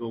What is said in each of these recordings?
2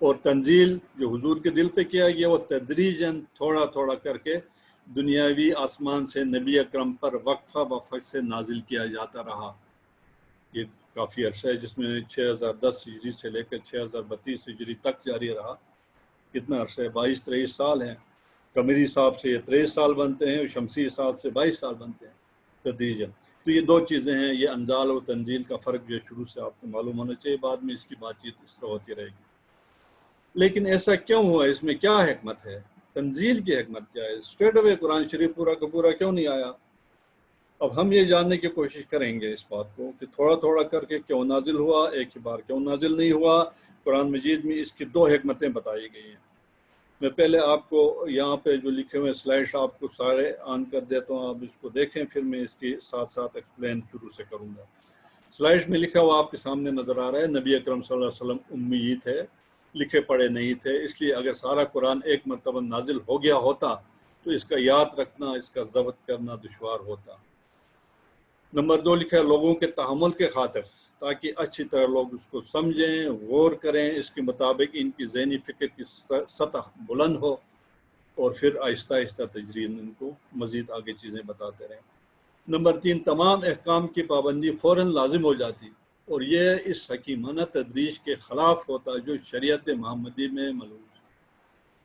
اور تنزیل جو حضور کے دل پہ کیا گیا وہ تدریجاً تھوڑا تھوڑا کر کے دنیاوی آسمان سے نبی اکرم پر وقفہ وقفہ سے نازل کیا جاتا رہا۔ یہ کافی عرصہ ہے جس میں 6010 ہجری سے لے کر 6032 ہجری تک جاری رہا۔ کتنا عرصہ ہے؟ 22-23 سال ہیں۔ قمری حساب سے یہ 23 سال بنتے ہیں اور شمسی حساب سے 22 سال بنتے ہیں تدریجاً۔ تو یہ دو چیزیں ہیں، یہ انزال اور تنزیل کا فرق جو شروع سے آپ کو معلوم ہونا چاہیے، بعد میں اس کی بات چیت اس طرح ہوتی رہے گی۔ لیکن ایسا کیوں ہوا؟ اس میں کیا حکمت ہے؟ تنزیل کی حکمت کیا ہے؟ اسٹریٹ اوے قرآن شریف پورا کا پورا کیوں نہیں آیا؟ اب ہم یہ جاننے کی کوشش کریں گے اس بات کو کہ تھوڑا تھوڑا کر کے کیوں نازل ہوا، ایک ہی بار کیوں نازل نہیں ہوا۔ قرآن مجید میں اس کی دو حکمتیں بتائی گئی ہیں۔ میں پہلے آپ کو یہاں پہ جو لکھے ہوئے سلائڈس آپ کو سارے آن کر دیتا ہوں، آپ اس کو دیکھیں، پھر میں اس کے ساتھ ساتھ ایکسپلین شروع سے کروں گا۔ سلائڈس میں لکھا ہوا آپ کے سامنے نظر آ رہا ہے، نبی اکرم صلی اللہ علیہ وسلم امی تھے، لکھے پڑھے نہیں تھے، اس لیے اگر سارا قرآن ایک مرتبہ نازل ہو گیا ہوتا تو اس کا یاد رکھنا، اس کا ضبط کرنا دشوار ہوتا۔ نمبر 2 لکھا ہے لوگوں کے تحمل کے خاطر، تاکہ اچھی طرح لوگ اس کو سمجھیں، غور کریں، اس کے مطابق ان کی ذہنی فکر کی سطح بلند ہو، اور پھر آہستہ آہستہ تجرید ان کو مزید آگے چیزیں بتاتے رہیں۔ نمبر 3 تمام احکام کی پابندی فوراً لازم ہو جاتی، اور یہ اس حکیمانہ تدریج کے خلاف ہوتا جو شریعت محمدی میں ملوث ہے۔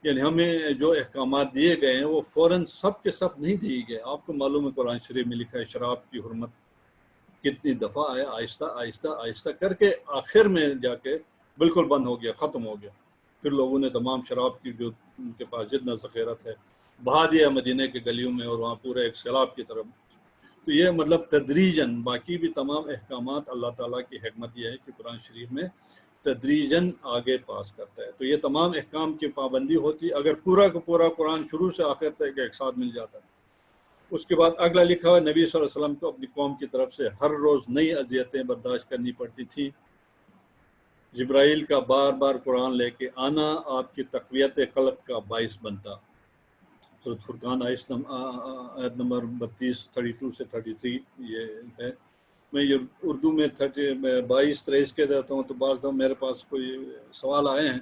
یعنی ہمیں جو احکامات دیے گئے ہیں وہ فوراً سب کے سب نہیں دیے گئے۔ آپ کو معلوم ہے قرآن شریف میں لکھا ہے شراب کی حرمت کتنی دفعہ ہے، آہستہ آہستہ آہستہ کر کے آخر میں جا کے بالکل بند ہو گیا، ختم ہو گیا۔ پھر لوگوں نے تمام شراب کی جو ان کے پاس جتنا ذخیرت ہے بہا دیا مدینہ کے گلیوں میں، اور وہاں پورے ایک سیلاب کی طرف۔ تو یہ مطلب تدریجاً باقی بھی تمام احکامات اللہ تعالیٰ کی حکمت یہ ہے کہ قرآن شریف میں تدریجاً آگے پاس کرتا ہے۔ تو یہ تمام احکام کی پابندی ہوتی اگر پورا کا پورا قرآن شروع سے آخر تک ایک ساتھ مل جاتا ہے۔ اس کے بعد اگلا لکھا ہوا نبی صلی اللہ علیہ وسلم کو اپنی قوم کی طرف سے ہر روز نئی اذیتیں برداشت کرنی پڑتی تھیں۔ جبرائیل کا بار بار قرآن لے کے آنا آپ کی تقویت قلب کا باعث بنتا۔ سورۃ فرقان آیت نمبر 32 سے 33 یہ ہے۔ میں یہ اردو میں 22-23 کے دیتا ہوں، تو بعض دفعہ میرے پاس کوئی سوال آئے ہیں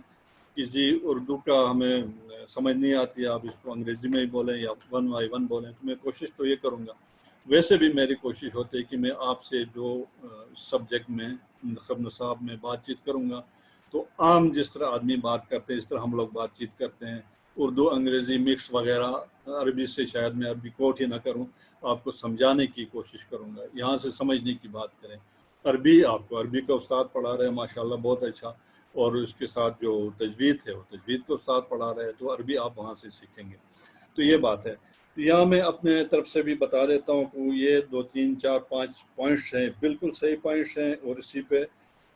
کہ جی اردو کا ہمیں سمجھ نہیں آتی، آپ اس کو انگریزی میں ہی بولیں یا 1 بولیں۔ تو میں کوشش تو یہ کروں گا، ویسے بھی میری کوشش ہوتی ہے کہ میں آپ سے جو سبجیکٹ میں منتخب نصاب میں بات چیت کروں گا تو عام جس طرح آدمی بات کرتے ہیں اس طرح ہم لوگ بات چیت کرتے ہیں، اردو انگریزی مکس وغیرہ، عربی سے شاید میں عربی کوٹ ہی نہ کروں، آپ کو سمجھانے کی کوشش کروں گا، یہاں سے سمجھنے کی بات کریں۔ عربی آپ کو عربی کا استاد پڑھا رہے ہیں ماشاءاللہ بہت اچھا، اور اس کے ساتھ جو تجوید ہے وہ تجوید کا استاد پڑھا رہے ہیں، تو عربی آپ وہاں سے سیکھیں گے۔ تو یہ بات ہے۔ یہاں میں اپنے طرف سے بھی بتا دیتا ہوں کہ یہ 2 3 4 5 پوائنٹس ہیں، بالکل صحیح پوائنٹس ہیں، اور اسی پہ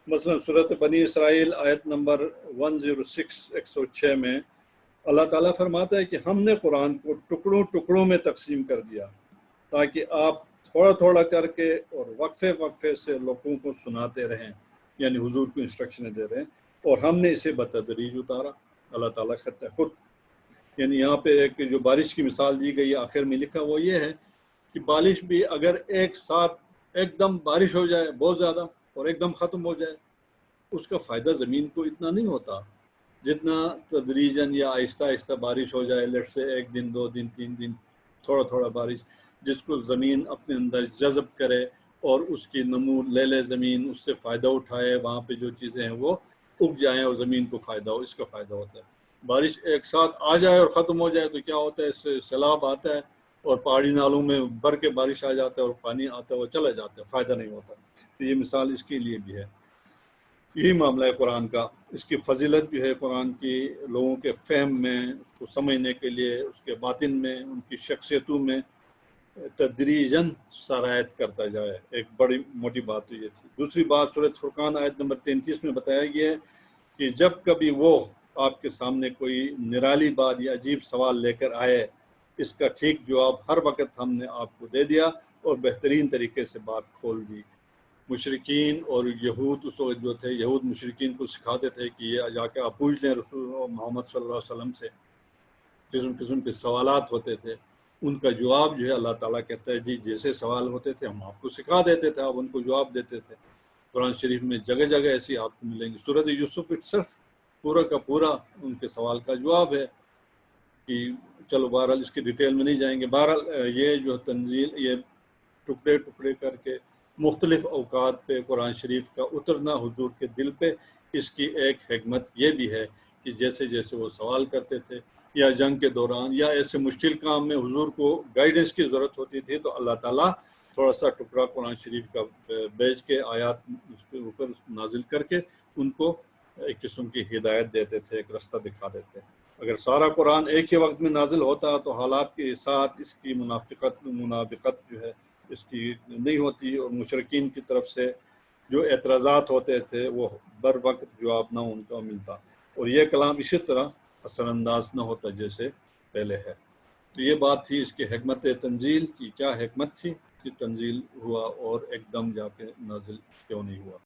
مثلا سورۃ بنی اسرائیل آیت نمبر 106 میں اللہ تعالیٰ فرماتا ہے کہ ہم نے قرآن کو ٹکڑوں ٹکڑوں میں تقسیم کر دیا تاکہ آپ تھوڑا تھوڑا کر کے اور وقفے وقفے سے لوگوں کو سناتے رہیں، یعنی حضور کو انسٹرکشنیں دے رہے ہیں، اور ہم نے اسے بتدریج اتارا۔ اللہ تعالیٰ کہتا ہے خود، یعنی یہاں پہ ایک جو بارش کی مثال دی گئی آخر میں لکھا وہ یہ ہے کہ بارش بھی اگر ایک ساتھ ایک دم بارش ہو جائے بہت زیادہ اور ایک دم ختم ہو جائے، اس کا فائدہ زمین کو اتنا نہیں ہوتا جتنا تدریجاً یا آہستہ آہستہ بارش ہو جائے، لیٹ سے 1 دن 2 دن 3 دن تھوڑا تھوڑا بارش، جس کو زمین اپنے اندر جذب کرے اور اس کی نمو لے لے زمین، اس سے فائدہ اٹھائے، وہاں پہ جو چیزیں ہیں وہ اگ جائیں اور زمین کو فائدہ ہو، اس کا فائدہ ہوتا ہے۔ بارش ایک ساتھ آ جائے اور ختم ہو جائے تو کیا ہوتا ہے، اس سے سیلاب آتا ہے اور پہاڑی نالوں میں بھر کے بارش آ جاتا ہے اور پانی آتا ہے وہ چلا جاتا ہے، فائدہ نہیں ہوتا۔ تو یہ مثال اس کے لیے بھی ہے۔ یہی معاملہ ہے قرآن کا، اس کی فضیلت جو ہے قرآن کی لوگوں کے فہم میں، اس کو سمجھنے کے لیے، اس کے باطن میں، ان کی شخصیتوں میں تدریجاً سرایت کرتا جائے، ایک بڑی موٹی بات تو یہ تھی۔ دوسری بات سورۃ فرقان آیت نمبر 33 میں بتایا گیا ہے کہ جب کبھی وہ آپ کے سامنے کوئی نرالی بات یا عجیب سوال لے کر آئے، اس کا ٹھیک جواب ہر وقت ہم نے آپ کو دے دیا اور بہترین طریقے سے بات کھول دی۔ مشرکین اور یہود اس وقت جو تھے، یہود مشرکین کو سکھاتے تھے کہ یہ جا کے آپ پوچھ لیں رسول محمد صلی اللہ علیہ وسلم سے، قسم قسم کے سوالات ہوتے تھے، ان کا جواب جو ہے اللہ تعالیٰ کہتا ہے جی جیسے سوال ہوتے تھے ہم آپ کو سکھا دیتے تھے، آپ ان کو جواب دیتے تھے۔ قرآن شریف میں جگہ جگہ ایسی آپ کو ملیں گی۔ سورۃ یوسف اٹسلف پورا کا پورا ان کے سوال کا جواب ہے کہ چلو بہرحال اس کی ڈیٹیل میں نہیں جائیں گے. بہرحال یہ جو تنزیل یہ ٹکڑے ٹکڑے کر کے مختلف اوقات پہ قرآن شریف کا اترنا حضور کے دل پہ، اس کی ایک حکمت یہ بھی ہے کہ جیسے جیسے وہ سوال کرتے تھے یا جنگ کے دوران یا ایسے مشکل کام میں حضور کو گائیڈنس کی ضرورت ہوتی تھی تو اللہ تعالیٰ تھوڑا سا ٹکڑا قرآن شریف کا بیچ کے آیات اس کے اوپر نازل کر کے ان کو ایک قسم کی ہدایت دیتے تھے، ایک رستہ دکھا دیتے. اگر سارا قرآن ایک ہی وقت میں نازل ہوتا تو حالات کے ساتھ اس کی منافقت جو ہے اس کی نہیں ہوتی، اور مشرکین کی طرف سے جو اعتراضات ہوتے تھے وہ بر وقت جواب نہ ان کا ملتا، اور یہ کلام اسی طرح اثر انداز نہ ہوتا جیسے پہلے ہے. تو یہ بات تھی اس کی حکمت تنزیل کی، کیا حکمت تھی کہ تنزیل ہوا اور ایک دم جا کے نازل کیوں نہیں ہوا.